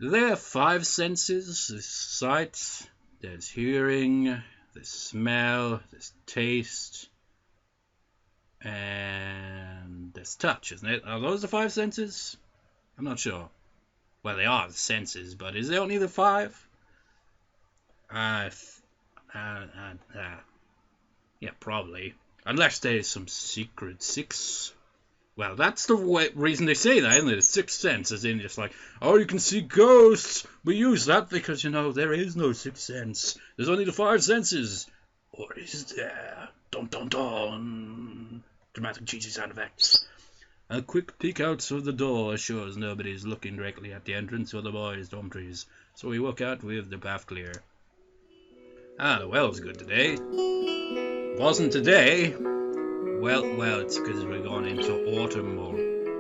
There are 5 senses. There's sight, there's hearing, there's smell, there's taste, and there's touch, isn't it? Are those the 5 senses? I'm not sure. Well, they are the senses, but is there only the 5? Yeah, probably. Unless there's some secret 6. Well, that's the reason they say that, isn't it? The 6th sense, as in just like, oh, you can see ghosts. We use that because, you know, there is no 6th sense. There's only the 5 senses. Or is there? Dun dun dun. Dramatic cheesy sound effects. A quick peek out of the door assures nobody's looking directly at the entrance or the boys' dormitories, so we walk out with the path clear. Ah, the weather's good today. Wasn't today. Well, it's because we're going into autumn, or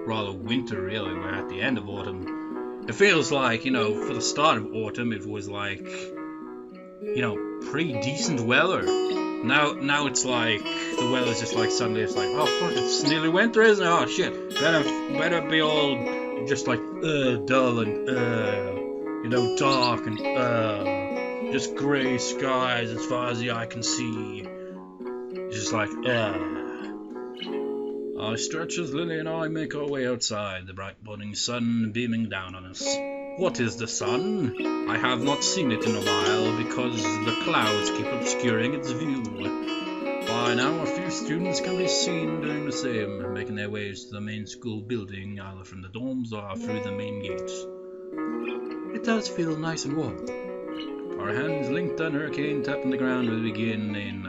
rather winter, really. We're at the end of autumn. It feels like, you know, for the start of autumn, it was like, you know, pretty decent weather. Now it's like the weather's just like suddenly it's like, oh fuck, it's nearly winter, isn't it? Oh shit, better be all just like dull and you know, dark and just grey skies as far as the eye can see. Just like I stretch as Lily and I make our way outside, the bright morning sun beaming down on us. What is the sun? I have not seen it in a while because the clouds keep obscuring its view. By now a few students can be seen doing the same, making their ways to the main school building, either from the dorms or through the main gate. It does feel nice and warm. Our hands linked on hurricane tapping the ground, we begin in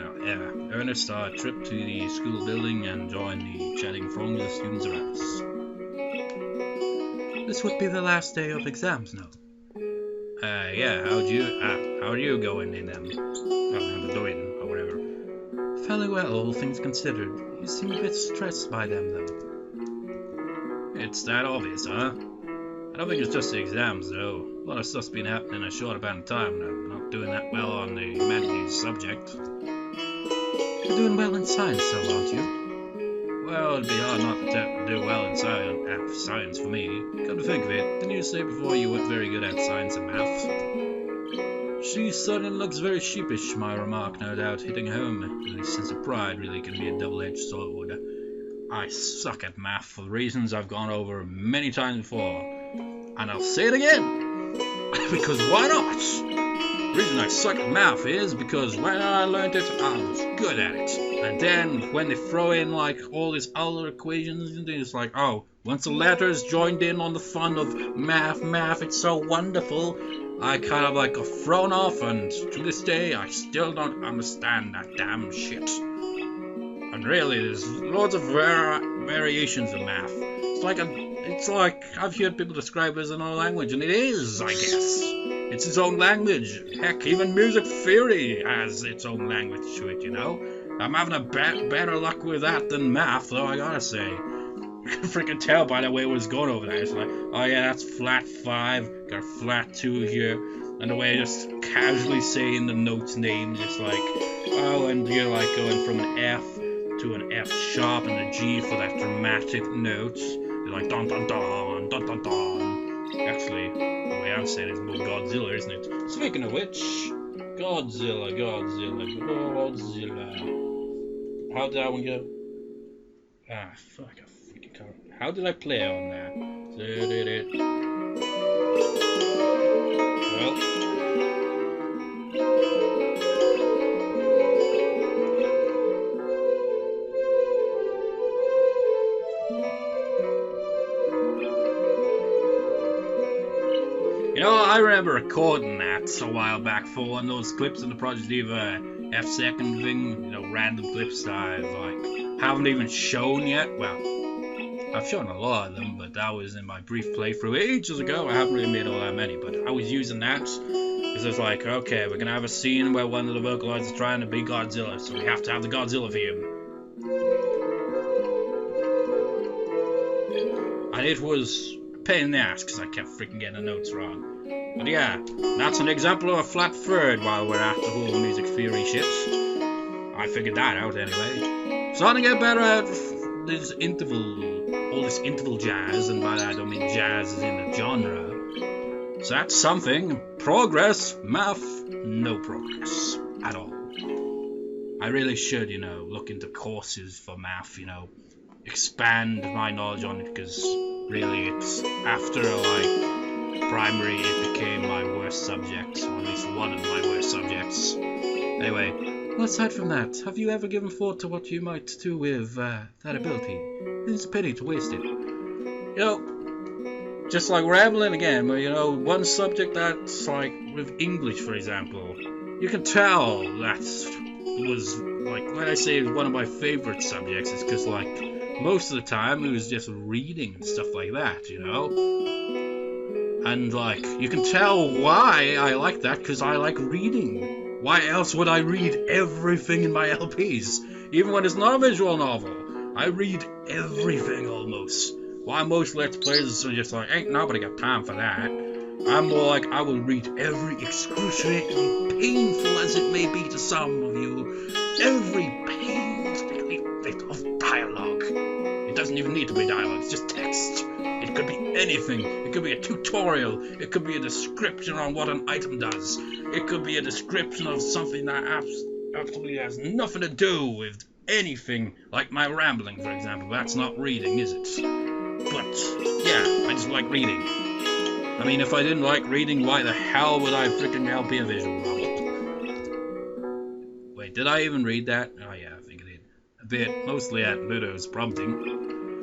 earnest our trip to the school building and join the chatting throng of the students around us. This would be the last day of exams now. Yeah, how are you going in them? Doing, or whatever. Fairly well, all things considered. You seem a bit stressed by them, though. It's that obvious, huh? I don't think it's just the exams, though. A lot of stuff's been happening in a short amount of time, and I'm not doing that well on the humanities subject. You're doing well in science, though, aren't you? Well, it'd be hard not to do well in science for me. Come to think of it, didn't you say before you weren't very good at science and math? She suddenly looks very sheepish, my remark no doubt hitting home. The sense of pride really can be a double-edged sword. I suck at math for reasons I've gone over many times before. And I'll say it again! Because why not? The reason I suck at math is because when I learned it, I was good at it. And then when they throw in like all these other equations, it's like, oh, once the letters joined in on the fun of math, it's so wonderful, I kind of like got thrown off, and to this day I still don't understand that damn shit. And really, there's loads of variations of math. It's like I've heard people describe it as another language, and it is, I guess. It's its own language. Heck, even music theory has its own language to it, you know? I'm having a better luck with that than math, though, I gotta say. You can freaking tell by the way it was going over there. It's like, oh yeah, that's flat 5, got a flat 2 here. And the way I just casually saying the notes' names, just like, oh, and you're like going from an F to an F sharp and a G for that dramatic note. You're like, dun dun dun, dun dun dun. Actually, the way I'm saying it is more Godzilla, isn't it? Speaking of which, Godzilla. How did that one go? Ah, fuck, I freaking can't. How did I play on that? Well. You know, I remember recording that a while back for one of those clips in the Project Diva F-second thing, you know, random clips that I haven't even shown yet. Well, I've shown a lot of them, but that was in my brief playthrough ages ago. I haven't really made all that many, but I was using that because it's like, okay, we're gonna have a scene where one of the vocalizers is trying to be Godzilla, so we have to have the Godzilla theme. And it was a pain in the ass because I kept freaking getting the notes wrong. But yeah, that's an example of a flat third while we're at the whole music theory shit. I figured that out anyway. Starting to get better at this all this interval jazz, and by that I don't mean jazz as in the genre. that's something. Progress, math, no progress at all. I really should, look into courses for math, expand my knowledge on it, because really it's after, primary it became my worst subject, or at least one of my worst subjects. Anyway, aside from that, have you ever given thought to what you might do with that ability? It's a pity to waste it. Just like rambling again, but one subject that's like with English, for example, you can tell that was when I say one of my favorite subjects, it's because most of the time it was just reading and stuff like that, and you can tell why I like that, because I like reading. Why else would I read everything in my LPs? Even when it's not a visual novel, I read everything almost. Why most Let's Plays are just ain't nobody got time for that. I'm more I will read every excruciatingly painful as it may be to some of you, every painstakingly bit of dialogue. It doesn't even need to be dialogue, it's just text. It could be anything. It could be a tutorial. It could be a description on what an item does. It could be a description of something that absolutely has nothing to do with anything, like my rambling, for example. That's not reading, is it? But, yeah, I just like reading. I mean, if I didn't like reading, why the hell would I freaking LP a visual novel? Wait, did I even read that? Oh yeah, I think I did. A bit, mostly at Ludo's prompting.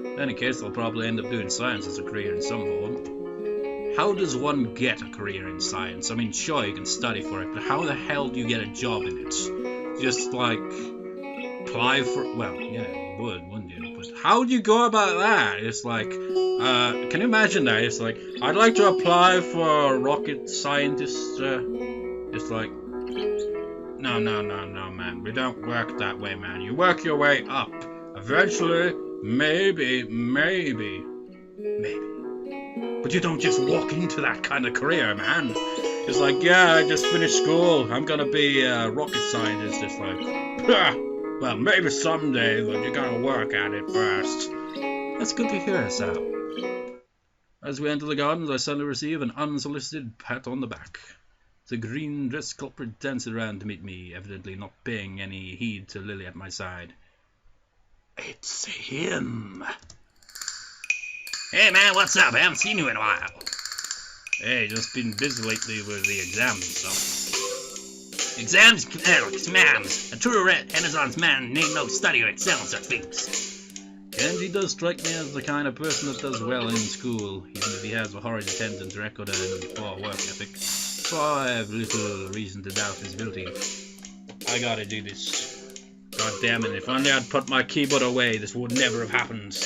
In any case, I'll probably end up doing science as a career in some form. How does one get a career in science? I mean, sure, you can study for it, but how the hell do you get a job in it? Just apply for... Well, yeah, you would, wouldn't you? But how do you go about that? It's can you imagine that? It's I'd like to apply for a rocket scientist. It's no, man. We don't work that way, man. You work your way up. Eventually, maybe. But you don't just walk into that kind of career, man. It's yeah, I just finished school. I'm gonna be a rocket scientist. It's well, maybe someday, but you gotta work at it first. That's good to hear, Hisao. As we enter the gardens, I suddenly receive an unsolicited pat on the back. The green-dressed culprit dances around to meet me, evidently not paying any heed to Lilly at my side. It's him. Hey man, what's up? I haven't seen you in a while. Hey, just been busy lately with the exams and stuff. Exams? Exams. A true Renaissance man need no study or excel in such things. Kenji does strike me as the kind of person that does well in school, even if he has a horrid attendance record and poor work ethic. So I have little reason to doubt his ability. I gotta do this. God damn it, if only I'd put my keyboard away, this would never have happened.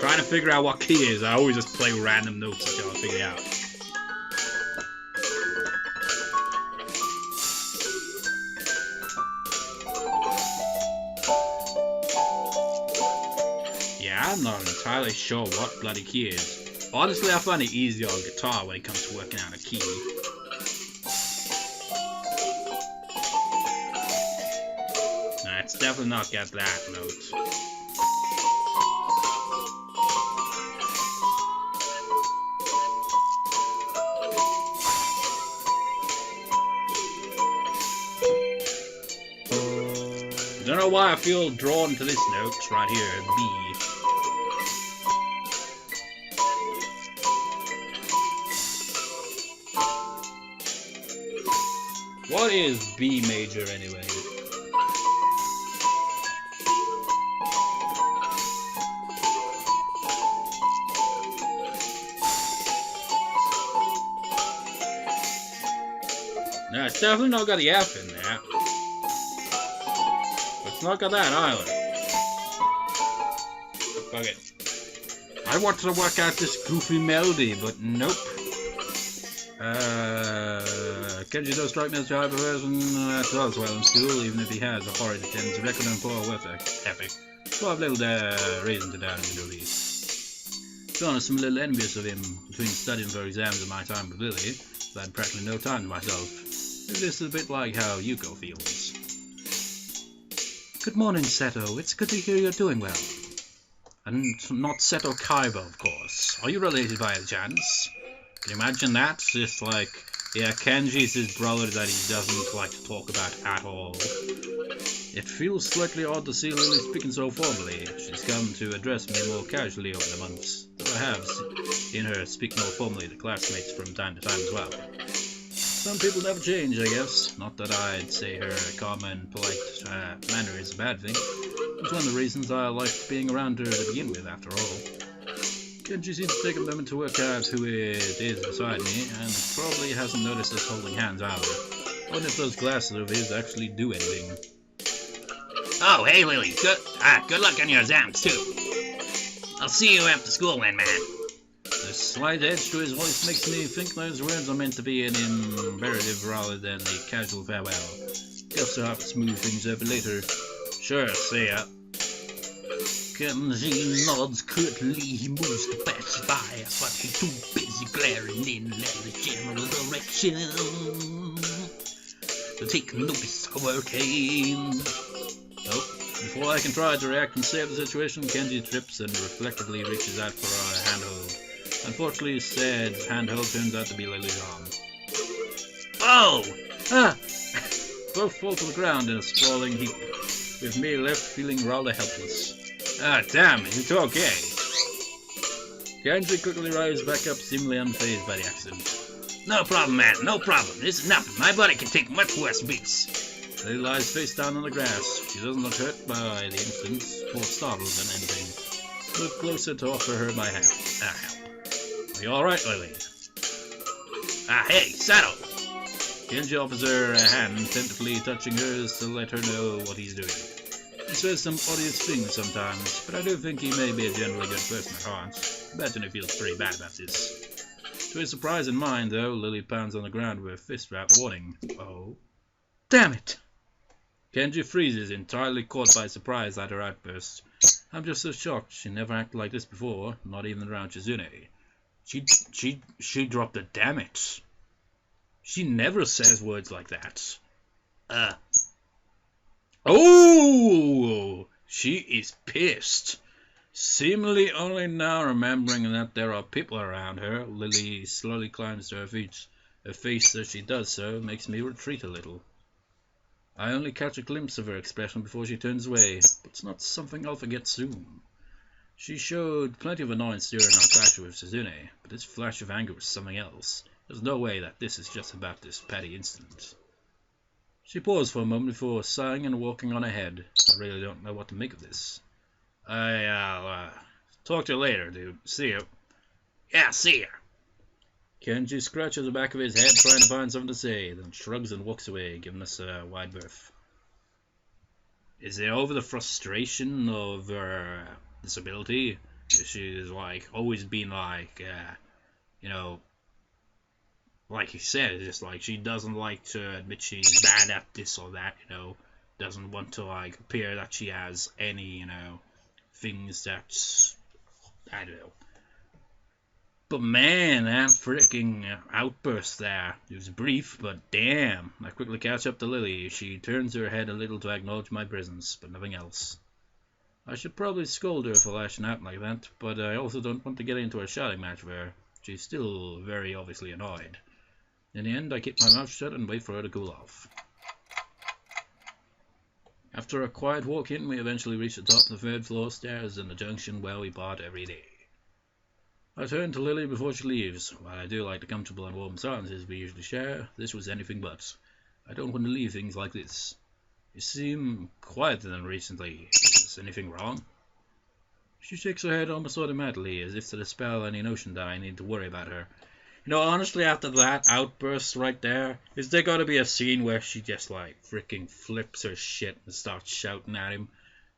Trying to figure out what key it is, I always just play random notes until I figure it out. I'm not entirely sure what bloody key is. Honestly, I find it easier on guitar when it comes to working out a key. Nah, it's definitely not got that note. I don't know why I feel drawn to this note right here, B. What is B major anyway? No, it's definitely not got the F in there. It's not got that either. Fuck it. I wanted to work out this goofy melody, but nope. Kenji does strike me as a type of person that does well in school, even if he has a horrid attendance record and poor work ethic. So I've little reason to doubt his abilities. To be honest, I'm a little envious of him. Between studying for exams and my time with Lilly, I had practically no time to myself. Maybe this is a bit like how Yuko feels. Good morning, Seto. It's good to hear you're doing well. And not Seto Kaiba, of course. Are you related by any chance? Can you imagine that? Just like, yeah, Kenji's his brother that he doesn't like to talk about at all. It feels slightly odd to see Lily speaking so formally. She's come to address me more casually over the months, though I have seen her speak more formally to classmates from time to time as well. Some people never change, I guess. Not that I'd say her calm and polite manner is a bad thing. It's one of the reasons I liked being around her to begin with, after all. Kenji seems to take a moment to work out who it is beside me, and probably hasn't noticed us holding hands either. I wonder if those glasses of his actually do anything. Oh, hey Lily, good luck on your exams too. I'll see you after school then, man. The slight edge to his voice makes me think those words are meant to be an imperative rather than a casual farewell. Guess I'll have to smooth things over later. Sure, see ya. Kenji nods curtly, he moves to pass by, but he's too busy glaring in the general direction to take notice of her cane. Oh, before I can try to react and save the situation, Kenji trips and reflectively reaches out for a handhold. Unfortunately, said handhold turns out to be Lily's arm. Oh! Both fall to the ground in a sprawling heap, with me left feeling rather helpless. Ah, damn, is it okay? Kenji quickly rises back up, seemingly unfazed by the accident. No problem, man, no problem. This is nothing. My body can take much worse beats. Lily lies face down on the grass. She doesn't look hurt by the incident, more startled than anything. Move closer to offer her my help. Are you alright, Lily? Hey, Saddle! Kenji offers her a hand, tentatively touching hers to let her know what he's doing. He says some odious things sometimes, but I do think he may be a generally good person at heart. Imagine he feels pretty bad about this. To his surprise and mine, though, Lily pounds on the ground with a fist wrap, warning. Oh. Damn it! Kenji freezes, entirely caught by surprise at her outburst. I'm just so shocked. She never acted like this before, not even around Shizune. She dropped a damn it. She never says words like that. Oh! She is pissed. Seemingly only now remembering that there are people around her, Lily slowly climbs to her feet. Her face as she does so makes me retreat a little. I only catch a glimpse of her expression before she turns away, but it's not something I'll forget soon. She showed plenty of annoyance during our clash with Shizune, but this flash of anger was something else. There's no way that this is just about this petty incident. She paused for a moment before sighing and walking on ahead. I really don't know what to make of this. I'll talk to you later, dude. See you. Yeah, see ya. Kenji scratches the back of his head trying to find something to say, then shrugs and walks away, giving us a wide berth. Is it over the frustration of her disability? She's like always been like, like he said, it's just like she doesn't like to admit she's bad at this or that, doesn't want to like appear that she has any, things that's, I don't know. But man, that freaking outburst there. It was brief, but damn. I quickly catch up to Lily. She turns her head a little to acknowledge my presence, but nothing else. I should probably scold her for lashing out like that, but I also don't want to get into a shouting match with her. She's still very obviously annoyed. In the end, I keep my mouth shut and wait for her to cool off. After a quiet walk in, we eventually reach the top of the third floor stairs in the junction where we part every day. I turn to Lily before she leaves. While I do like the comfortable and warm silences we usually share, this was anything but. I don't want to leave things like this. You seem quieter than recently. Is anything wrong? She shakes her head almost automatically, as if to dispel any notion that I need to worry about her. Honestly, after that outburst right there, is there gotta be a scene where she just like freaking flips her shit and starts shouting at him?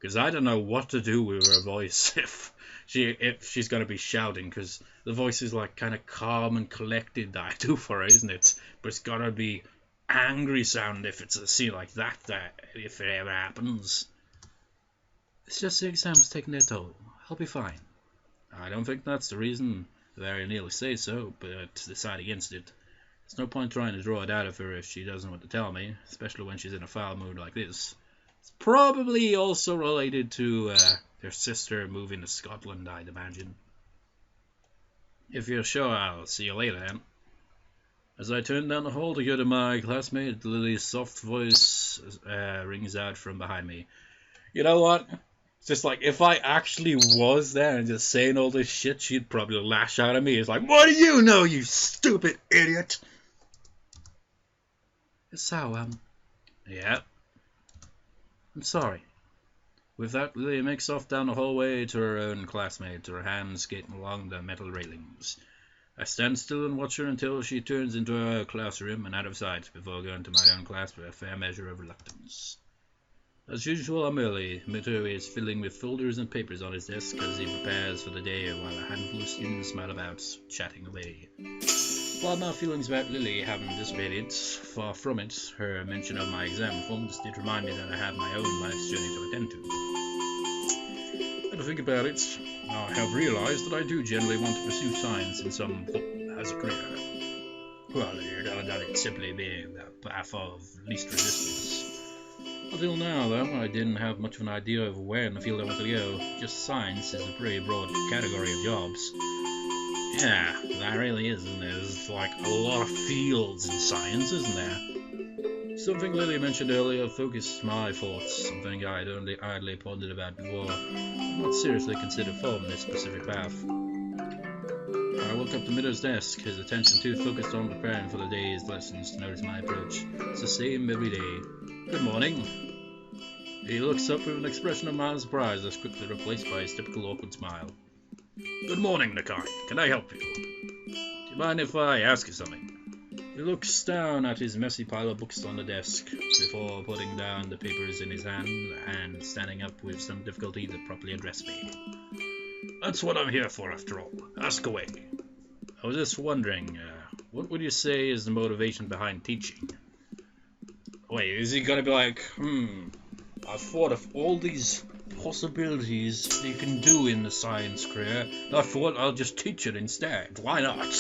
Because I don't know what to do with her voice if she's gonna be shouting, because the voice is like kind of calm and collected that I do for her, isn't it? But it's gotta be angry sound if it's a scene like that if it ever happens. It's just the exams taking their toll. I'll be fine. I don't think that's the reason. Very nearly say so, but decide against it. There's no point trying to draw it out of her if she doesn't want to tell me, especially when she's in a foul mood like this. It's probably also related to their sister moving to Scotland, I'd imagine. If you're sure, I'll see you later then. As I turn down the hall to go to my classmate, Lily's soft voice rings out from behind me. You know what? It's just like, if I actually was there and just saying all this shit, she'd probably lash out at me. It's like, what do you know, you stupid idiot? So, yeah. I'm sorry. With that, Lily makes off down the hallway to her own classmate, her hands skating along the metal railings. I stand still and watch her until she turns into her classroom and out of sight before going to my own class with a fair measure of reluctance. As usual, I'm early. Mito is fiddling with folders and papers on his desk as he prepares for the day while a handful of students smile about, chatting away. While my feelings about Lily haven't dissipated, far from it, her mention of my exam performance did remind me that I have my own life's journey to attend to. And to think about it, I have realized that I do generally want to pursue science in some form as a career. Rather than it simply being the path of least resistance. Until now, though, I didn't have much of an idea of where in the field I wanted to go. Just science is a pretty broad category of jobs. Yeah, that really is, isn't it? There's like a lot of fields in science, isn't there? Something Lily mentioned earlier focused my thoughts, something I'd only idly pondered about before, but not seriously considered forming this specific path. I walked up to Mito's desk, his attention too focused on preparing for the day's lessons to notice my approach. It's the same every day. Good morning. He looks up with an expression of mild surprise that's quickly replaced by his typical awkward smile. Good morning, Nakai. Can I help you? Do you mind if I ask you something? He looks down at his messy pile of books on the desk before putting down the papers in his hand and standing up with some difficulty to properly address me. That's what I'm here for, after all. Ask away. I was just wondering, what would you say is the motivation behind teaching? Wait, is he gonna be like, I've thought of all these possibilities you can do in the science career, and I thought I'll just teach it instead. Why not?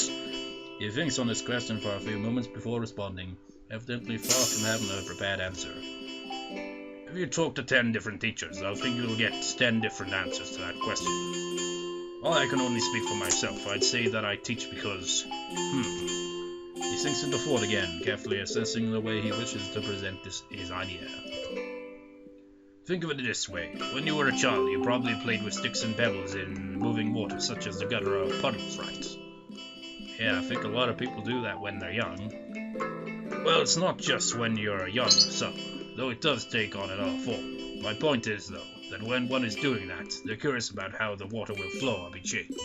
He thinks on this question for a few moments before responding, evidently far from having a prepared answer. If you talk to 10 different teachers, I think you'll get 10 different answers to that question. Well, I can only speak for myself. I'd say that I teach because... He sinks into thought again, carefully assessing the way he wishes to present his idea. Think of it this way. When you were a child, you probably played with sticks and pebbles in moving water, such as the gutter or puddles, right? Yeah, I think a lot of people do that when they're young. Well, it's not just when you're a young son, though it does take on another form. My point is, though, that when one is doing that, they're curious about how the water will flow or be changed.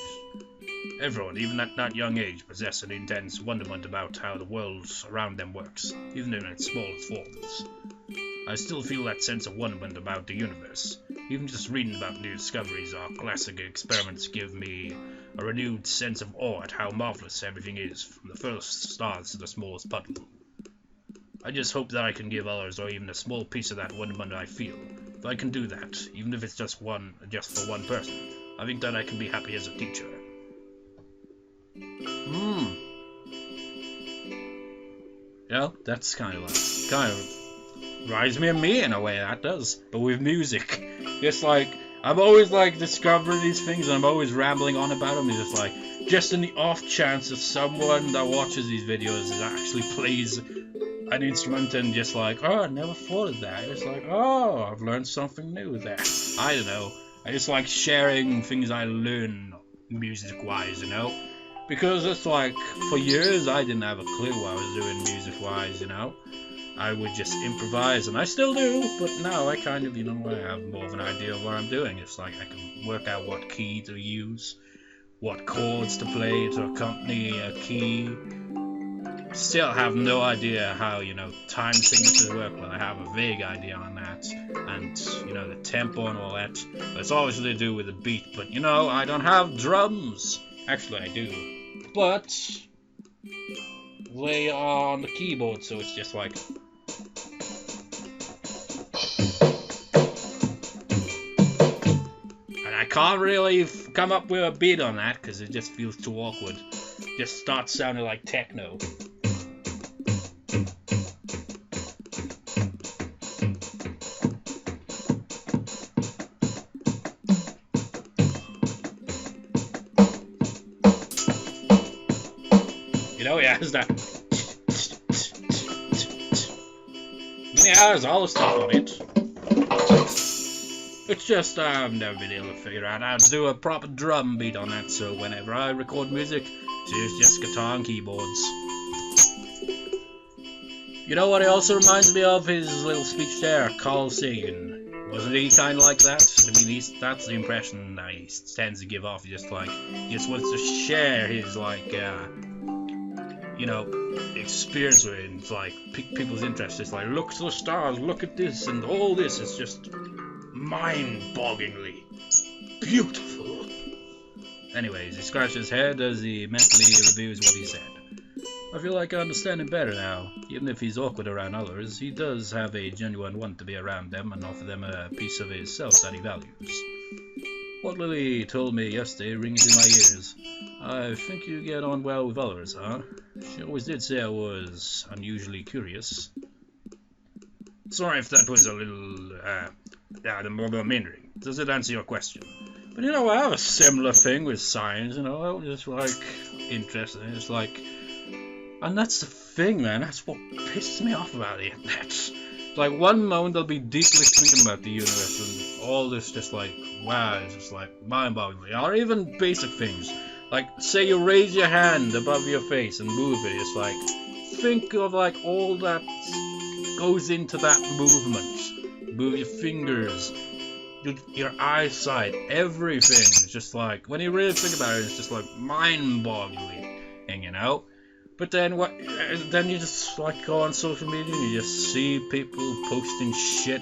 Everyone, even at that young age, possesses an intense wonderment about how the world around them works, even in its smallest forms. I still feel that sense of wonderment about the universe. Even just reading about new discoveries or classic experiments give me a renewed sense of awe at how marvelous everything is, from the first stars to the smallest puddle. I just hope that I can give others, or even a small piece of that wonderment I feel. If I can do that, even if it's just for one person, I think that I can be happy as a teacher. Yeah, that's kind of reminds me of me in a way, that does, but with music. It's like, I'm always like discovering these things and I'm always rambling on about them. It's just like, just in the off chance that someone that watches these videos actually plays an instrument and just like, oh, I never thought of that. It's like, oh, I've learned something new there. I don't know. I just like sharing things I learn music-wise, you know? Because it's like, for years I didn't have a clue what I was doing music-wise, you know? I would just improvise, and I still do, but now I kind of, I have more of an idea of what I'm doing. It's like I can work out what key to use, what chords to play to accompany a key. Still have no idea how, time signatures work, but I have a vague idea on that, and, the tempo and all that. But it's obviously to do with the beat, but, I don't have drums. Actually, I do, but they are on the keyboard, so it's just like... I can't really come up with a beat on that because it just feels too awkward. Just starts sounding like techno. has that. Yeah, there's all the stuff on it. It's just I've never been able to figure out how to do a proper drum beat on that, so whenever I record music, it's just guitar and keyboards. You know what it also reminds me of? His little speech there, Carl Sagan. Wasn't he kind of like that? I mean, that's the impression that he tends to give off. He just wants to share his, experience with it. It's like, people's interest. It's like, look to the stars, look at this, and all this is just mind-bogglingly beautiful. Anyways, he scratches his head as he mentally reviews what he said. I feel like I understand him better now. Even if he's awkward around others, he does have a genuine want to be around them and offer them a piece of his self that he values. What Lilly told me yesterday rings in my ears. I think you get on well with others, huh? She always did say I was unusually curious. Sorry if that was a little, meandering. Does it answer your question? But I have a similar thing with science, I'm just interested. It's like, and that's the thing, man. That's what pisses me off about the internet. It's like one moment I'll be deeply thinking about the universe and all this just wow, it's just mind-boggling. Or even basic things. Like, say you raise your hand above your face and move it. It's think of all that goes into that movement. Move your fingers, your eyesight, everything. It's just when you really think about it, it's just mind-boggling, But then then you just go on social media and you just see people posting shit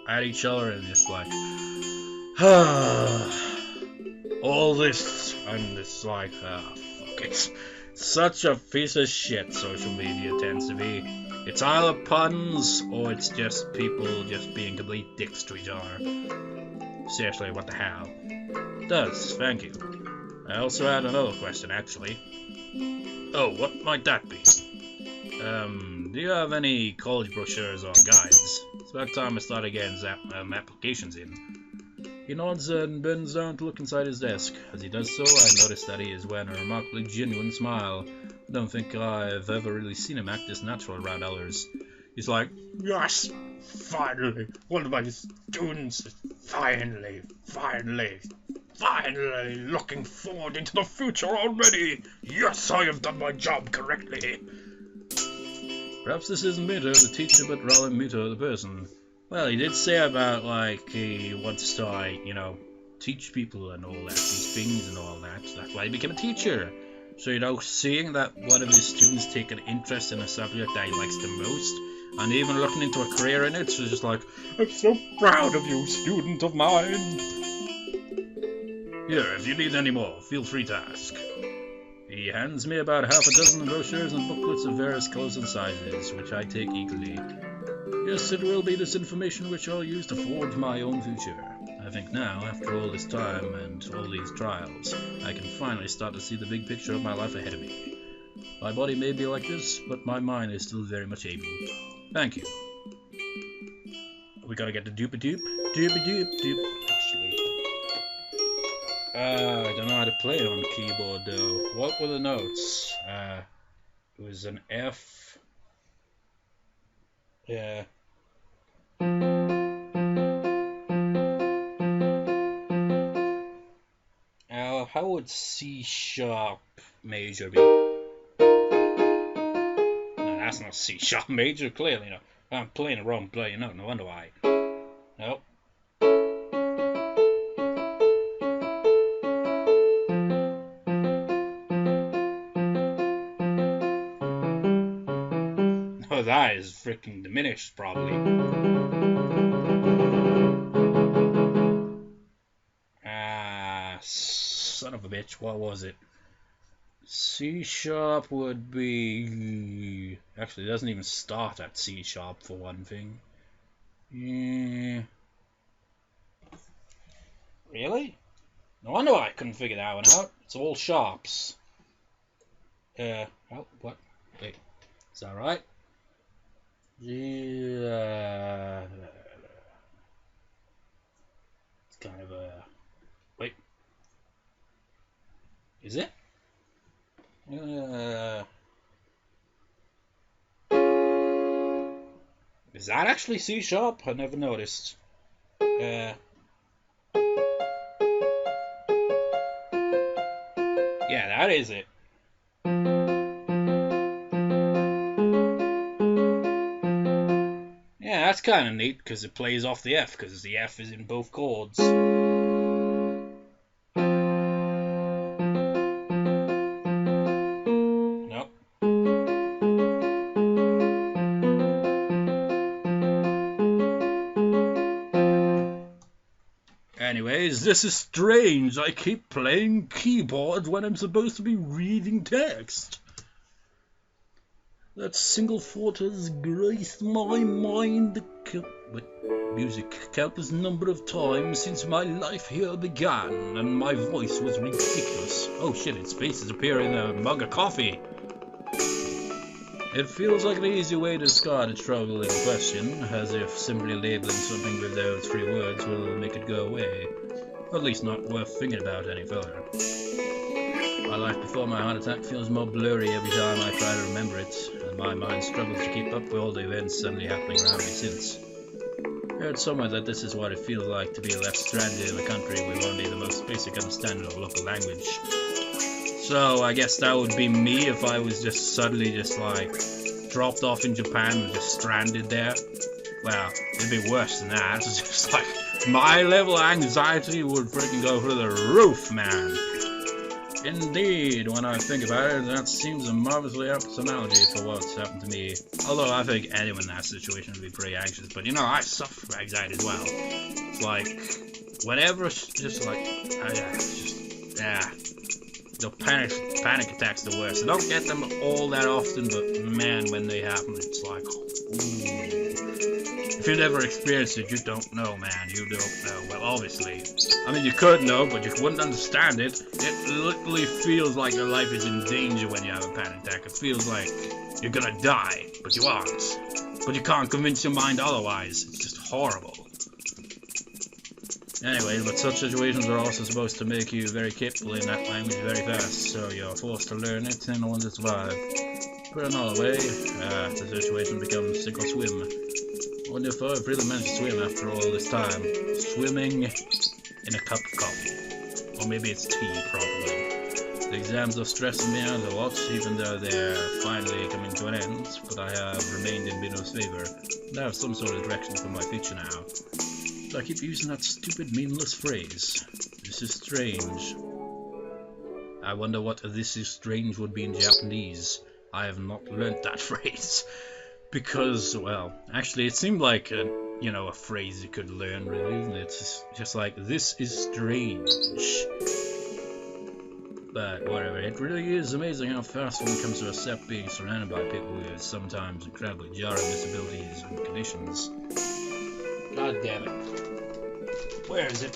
at each other and just all this, and it's fuck, it's such a piece of shit. Social media tends to be. It's either puns or it's just people just being complete dicks to each other. Seriously, what the hell? It does, thank you. I also had another question, actually. Oh, what might that be? Do you have any college brochures or guides? It's about time I started getting applications in. He nods and bends down to look inside his desk. As he does so, I notice that he is wearing a remarkably genuine smile. I don't think I've ever really seen him act this natural around others. He's like, yes, finally, one of my students is finally looking forward into the future already. Yes, I have done my job correctly. Perhaps this isn't Mito the teacher, but rather Mito the person. Well, he did say about, he wants to, teach people and all that, these things and all that. That's why he became a teacher. So, seeing that one of his students take an interest in a subject that he likes the most, and even looking into a career in it, so just I'm so proud of you, student of mine. Here, if you need any more, feel free to ask. He hands me about half a dozen brochures and booklets of various colors and sizes, which I take eagerly. Yes, it will be this information which I'll use to forge my own future. I think now, after all this time and all these trials, I can finally start to see the big picture of my life ahead of me. My body may be like this, but my mind is still very much able. Thank you. We gotta get the doop-a-doop, actually. I don't know how to play it on the keyboard though. What were the notes? It was an F. Yeah. How would C sharp major be? No, that's not C sharp major, clearly no. I'm playing the wrong play, no wonder why. Nope. Oh, that is freaking diminished, probably. Son of a bitch, what was it? C sharp would be... Actually, it doesn't even start at C sharp for one thing. Yeah. Really? No wonder why I couldn't figure that one out. It's all sharps. Oh, what? Wait, is that right? Yeah. It's kind of a... Wait. Is it? Is that actually C#? I never noticed. Yeah, that is it. Yeah, that's kind of neat because it plays off the F because the F is in both chords. Nope. Anyways, this is strange. I keep playing keyboard when I'm supposed to be reading text. That single thought has graced my mind music countless number of times since my life here began, and my voice was ridiculous. Oh shit, its faces appear in a mug of coffee. It feels like an easy way to discard the struggle in question, as if simply labeling something with those 3 words will make it go away. Or at least not worth thinking about any further. My life before my heart attack feels more blurry every time I try to remember it, and my mind struggles to keep up with all the events suddenly happening around me since. I heard somewhere that this is what it feels like to be left stranded in a country with only the most basic understanding of local language. So I guess that would be me if I was just suddenly just like dropped off in Japan and just stranded there. Well, it'd be worse than that. It's just like my level of anxiety would freaking go through the roof, man. Indeed, when I think about it, that seems a marvelously apt analogy for what's happened to me. Although I think anyone in that situation would be pretty anxious, but you know, I suffer from anxiety as well. It's like, whenever it's just like, the panic attacks the worst. I don't get them all that often, but man, when they happen, it's like, ooh. If you've never experienced it, you don't know, man. You don't know. Well, obviously. I mean, you could know, but you wouldn't understand it. It literally feels like your life is in danger when you have a panic attack. It feels like you're gonna die, but you aren't. But you can't convince your mind otherwise. It's just horrible. Anyway, but such situations are also supposed to make you very capable in that language very fast, so you're forced to learn it in order to survive. Put another way, the situation becomes sink or swim. I wonder if I've really managed to swim after all this time. Swimming in a cup of coffee. Or maybe it's tea, probably. The exams are stressing me out a lot, even though they're finally coming to an end, but I have remained in Bino's favor, and I have some sort of direction for my future now. I keep using that stupid, meaningless phrase. This is strange. I wonder what this is strange would be in Japanese. I have not learnt that phrase. Because, well, actually it seemed like a phrase you could learn, really, isn't it? It's just like, this is strange. But whatever, it really is amazing how fast one comes to accept being surrounded by people with sometimes incredibly jarring disabilities and conditions. God damn it. Where is it?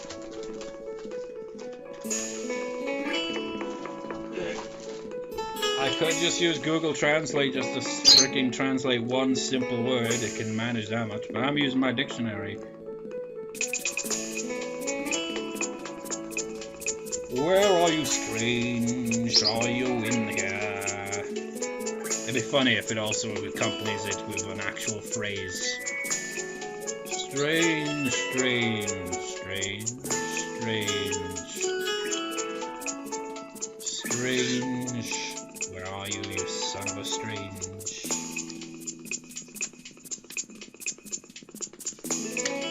I could just use Google Translate just to freaking translate one simple word. It can manage that much, but I'm using my dictionary. Where are you, strange? Are you in here? It'd be funny if it also accompanies it with an actual phrase. Strange, strange, strange, strange, strange. Where are you, you son of a strange?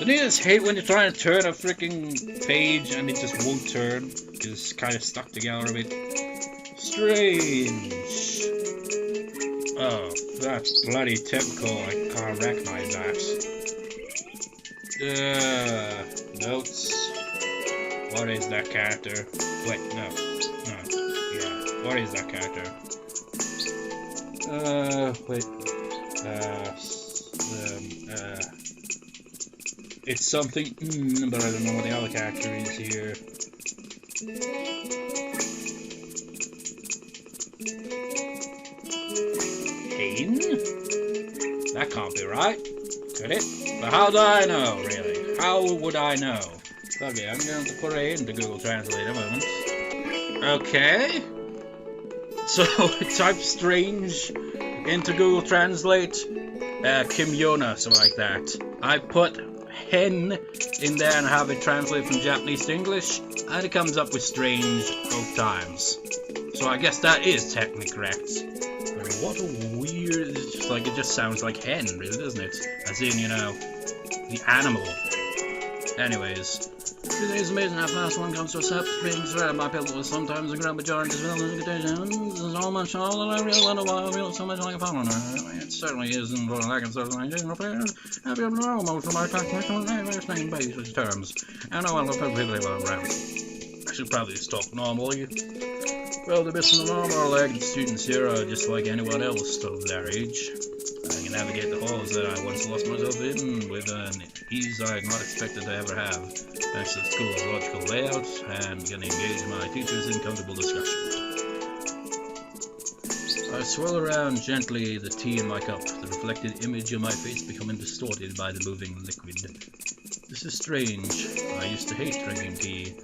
Don't you just hate when you're trying to turn a freaking page and it just won't turn? It's kind of stuck together a bit. Strange. Oh, that's bloody typical. I can't recognize that. Notes. What is that character? Wait, no. Yeah. What is that character? Wait. It's something, but I don't know what the other character is here. Pain? That can't be right. Could it? But how do I know, really? How would I know? Okay, I'm going to put it into Google Translate a moment. Okay. So, type strange into Google Translate, Kim Yona, something like that. I put hen in there and have it translate from Japanese to English, and it comes up with strange both times. So I guess that is technically correct. But what a weird, it's just like, it just sounds like hen, really, doesn't it? As in, you know, the animal. Anyways, it is amazing how fast one comes to accept things right my pillow. Sometimes the grand majority is almost all that I really want to I feel so much like a foreigner. It certainly isn't for lack of socialization repairs. Have you know most of my practice on name basis terms? And I want to put people around. I should probably just talk normally. Well, the best of the normal legged students here are just like anyone else of their age. I can navigate the halls that I once lost myself in with an ease I had not expected to ever have, thanks to the school of logical layout, and can engage my teachers in comfortable discussion. I swirl around gently the tea in my cup, the reflected image of my face becoming distorted by the moving liquid. This is strange. I used to hate drinking tea.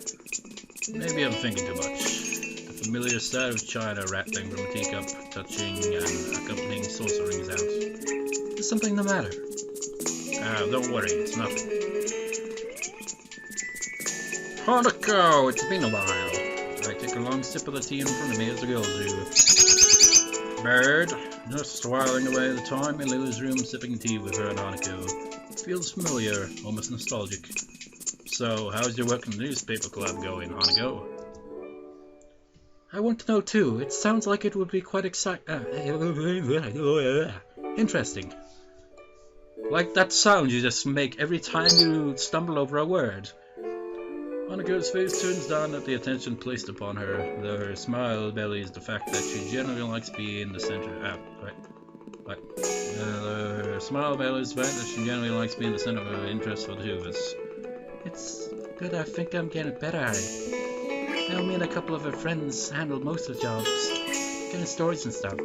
Maybe I'm thinking too much. The familiar sound of china rattling from a teacup, touching and accompanying saucer rings out. Is something the matter? Don't worry, it's nothing. Hanako, it's been a while. I take a long sip of the tea in front of me as the girls do. Bird, just whiling away the time in Lily's room sipping tea with her and Hanako. It feels familiar, almost nostalgic. So, how's your work in the newspaper club going, Hanako? I want to know too. It sounds like it would be quite interesting. Like that sound you just make every time you stumble over a word. Hanako's face turns down at the attention placed upon her, though her smile bellies the fact that she generally likes being the center. Her smile bellies the fact that she generally likes being the center of her interest for the two of us. It's good. I think I'm getting better at it. Naomi and a couple of her friends handle most of the jobs, getting stories and stuff.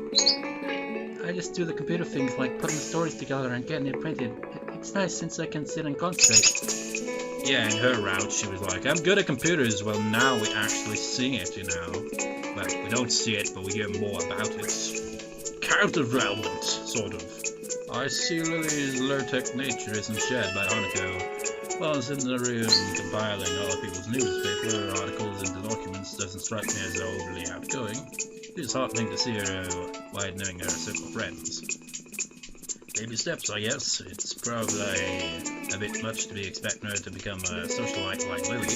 I just do the computer things like putting the stories together and getting it printed. It's nice since I can sit and concentrate. Yeah, in her route she was like, I'm good at computers. Well, now we actually see it, you know. Well, we don't see it, but we hear more about it. Counter-relevant, sort of. I see Lily's Lurtec nature isn't shared by Hanako. While I was in the room compiling other people's newspaper articles into documents, doesn't strike me as overly outgoing. It is heartening to see her widening her circle of friends. Baby steps, I guess. It's probably a bit much to be expecting her to become a socialite like Lily.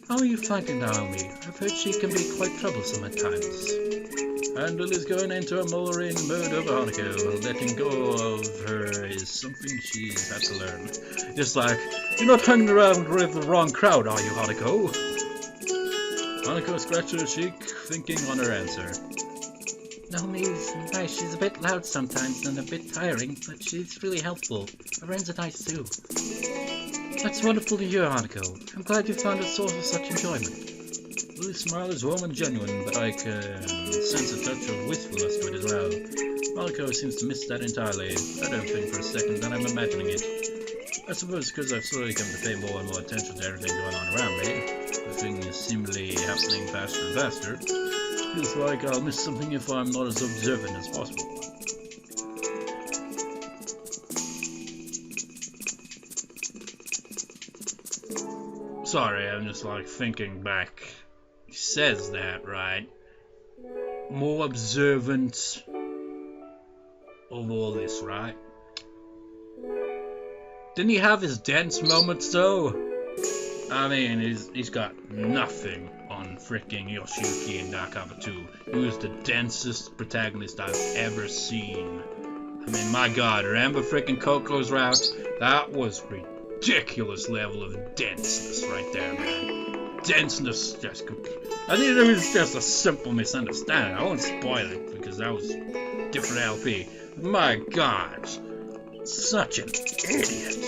How are you finding Naomi? I've heard she can be quite troublesome at times. And Lily's going into a mothering mood over Hanako. Letting go of her is something she's had to learn. Just like, you're not hanging around with the wrong crowd, are you, Hanako? Hanako scratched her cheek, thinking on her answer. Naomi's nice. She's a bit loud sometimes and a bit tiring, but she's really helpful. Her friends are nice too. That's wonderful to hear, Hanako. I'm glad you found a source of such enjoyment. Lily's smile is warm and genuine, but I can sense a touch of wistfulness to it as well. Hanako seems to miss that entirely. I don't think for a second that I'm imagining it. I suppose because I've slowly come to pay more and more attention to everything going on around me. The thing is seemingly happening faster and faster. Feels like I'll miss something if I'm not as observant as possible. Sorry, I'm just like thinking back. He says that, right? More observant of all this, right? Didn't he have his dense moments though? I mean, he's got nothing on freaking Yoshiyuki and Nakaba 2. He was the densest protagonist I've ever seen. I mean, my god, remember freaking Coco's route? That was ridiculous level of denseness right there, man. Denseness just I think it was just a simple misunderstanding. I won't spoil it because that was a different LP. My gosh, such an idiot.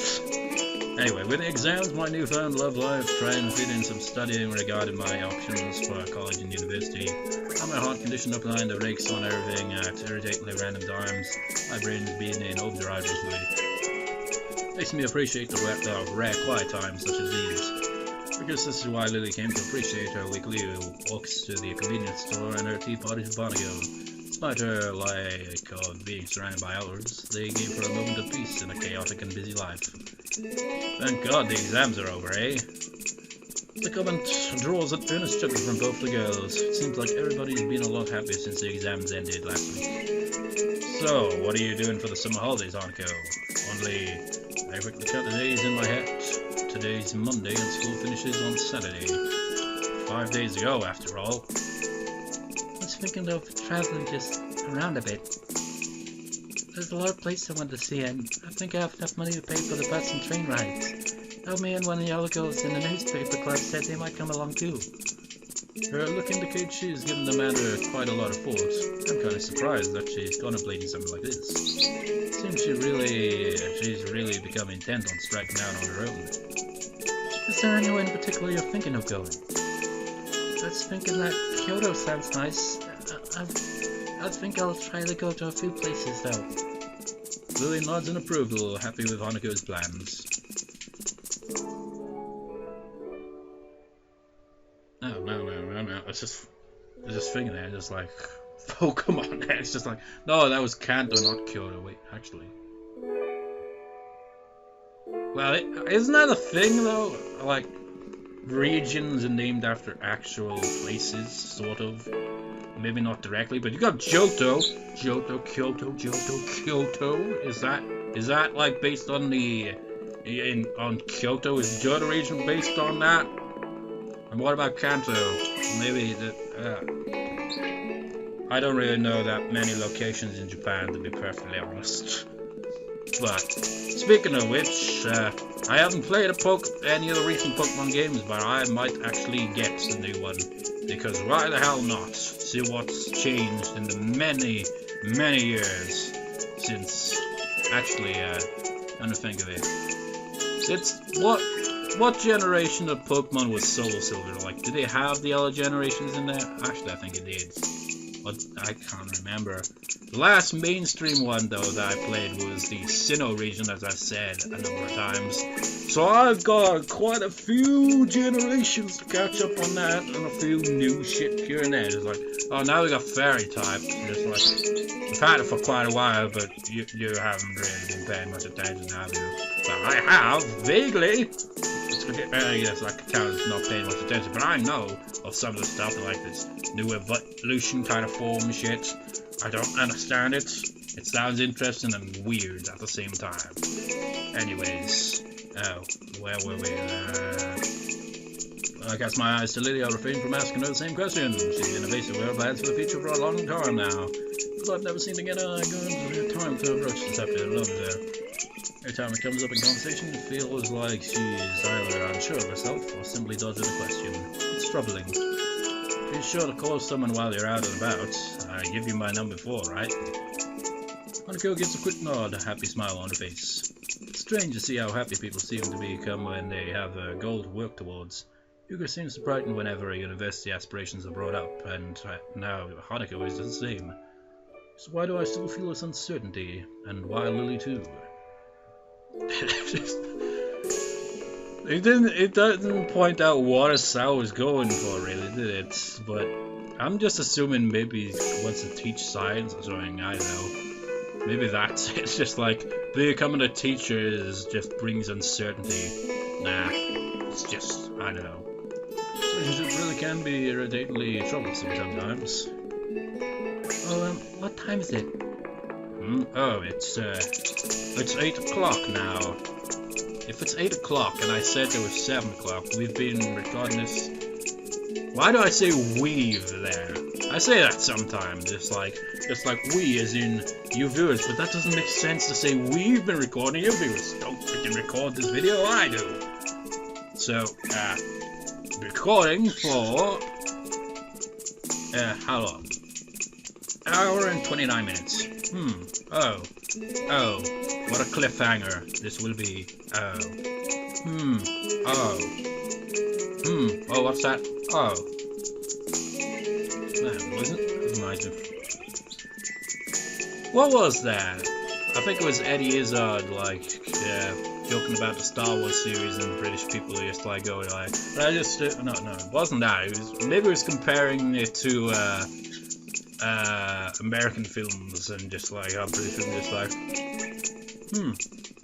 Anyway, with the exams, my newfound love life, trying to fit in some studying regarding my options for college and university. I'm a heart condition applying the rakes on everything at irritatingly random times. My brain's being in overdrive usually. Makes me appreciate the rare quiet times such as these. Because this is why Lily came to appreciate her weekly walks to the convenience store and her tea parties with Hanako. Despite her lack of being surrounded by others, they gave her a moment of peace in a chaotic and busy life. Thank God the exams are over, eh? The comment draws an earnest chuckle from both the girls. It seems like everybody's been a lot happier since the exams ended last week. So, what are you doing for the summer holidays, Hanako? Only, I quickly count the days in my head. Today's Monday and school finishes on Saturday. 5 days ago, after all. I was thinking of traveling just around a bit. There's a lot of places I want to see, and I think I have enough money to pay for the bus and train rides. Oh, me and one of the other girls in the newspaper club said they might come along too. Her look indicates she's given the matter quite a lot of thought. I'm kind of surprised that she's contemplating something like this. Seems she's really become intent on striking out on her own. Is there anywhere in particular you're thinking of going? I was thinking that Kyoto sounds nice. I think I'll try to go to a few places though. Lily nods in approval, happy with Hanako's plans. No. It's just thinking there, just like, oh come on, it's just like, no, that was Kanto, not Kyoto. Wait, actually. Well, isn't that a thing though? Like, regions are named after actual places, sort of. Maybe not directly, but you got Kyoto, Kyoto. Is that like based on on Kyoto? Is the Kyoto region based on that? And what about Kanto? Maybe I don't really know that many locations in Japan, to be perfectly honest. But speaking of which, I haven't played any of the recent Pokemon games, but I might actually get the new one, because why the hell not? See what's changed in the many years since. Actually, I'm to think of it. It's what generation of Pokemon was Soul Silver? Like, did they have the other generations in there? Actually, I think it did. But I can't remember. The last mainstream one, though, that I played was the Sinnoh region, as I said a number of times. So I've got quite a few generations to catch up on that, and a few new shit here and there. It's like, oh, now we got Fairy type. It's like, we've had it for quite a while, but you haven't really been paying much attention, have you? But I have, vaguely. I guess I could count as not paying much attention, but I know of some of the stuff, like this new evolution kind of form shit. I don't understand it. It sounds interesting and weird at the same time. Anyways, where were we? I cast my eyes to Lilly. I refrain from asking her the same question. She's been evasive with her plans for the future for a long time now. But I've never seen to get a good time to approach the subject. I love her. Every time it comes up in conversation, it feels like she's either unsure of herself or simply dodging the question. It's troubling. Be sure to call someone while you're out and about. I give you my number before, right? Hanako gives a quick nod, a happy smile on her face. It's strange to see how happy people seem to become when they have a goal to work towards. Yuka seems to brighten whenever university aspirations are brought up, and now Hanako is the same. So why do I still feel this uncertainty? And why Lily too? It doesn't point out what Hisao was going for, really, did it? But I'm just assuming maybe he wants to teach science or something. I don't know. Maybe that's it. It's just like becoming a teacher just brings uncertainty. Nah, it's just, I don't know. Relationships really can be irritatingly troublesome sometimes. Oh, what time is it? Oh, it's 8 o'clock now. If it's 8 o'clock and I said it was 7 o'clock, we've been recording this. Why do I say we've there? I say that sometimes, just like we as in you viewers, but that doesn't make sense to say we've been recording. You viewers don't freaking record this video, I do. So, recording for, how long? Hour and 29 minutes. Oh, what a cliffhanger this will be. Oh, what's that? Oh. That wasn't What was that? I think it was Eddie Izzard, like, joking about the Star Wars series and British people just like going like, but I just, no, it wasn't that. Maybe it was comparing it to, American films and just like I'm pretty sure just like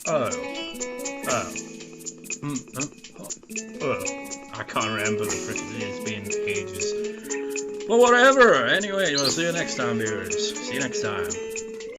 oh I can't remember the freaking it's been ages. Well, whatever. Anyway, we'll see you next time, viewers. See you next time.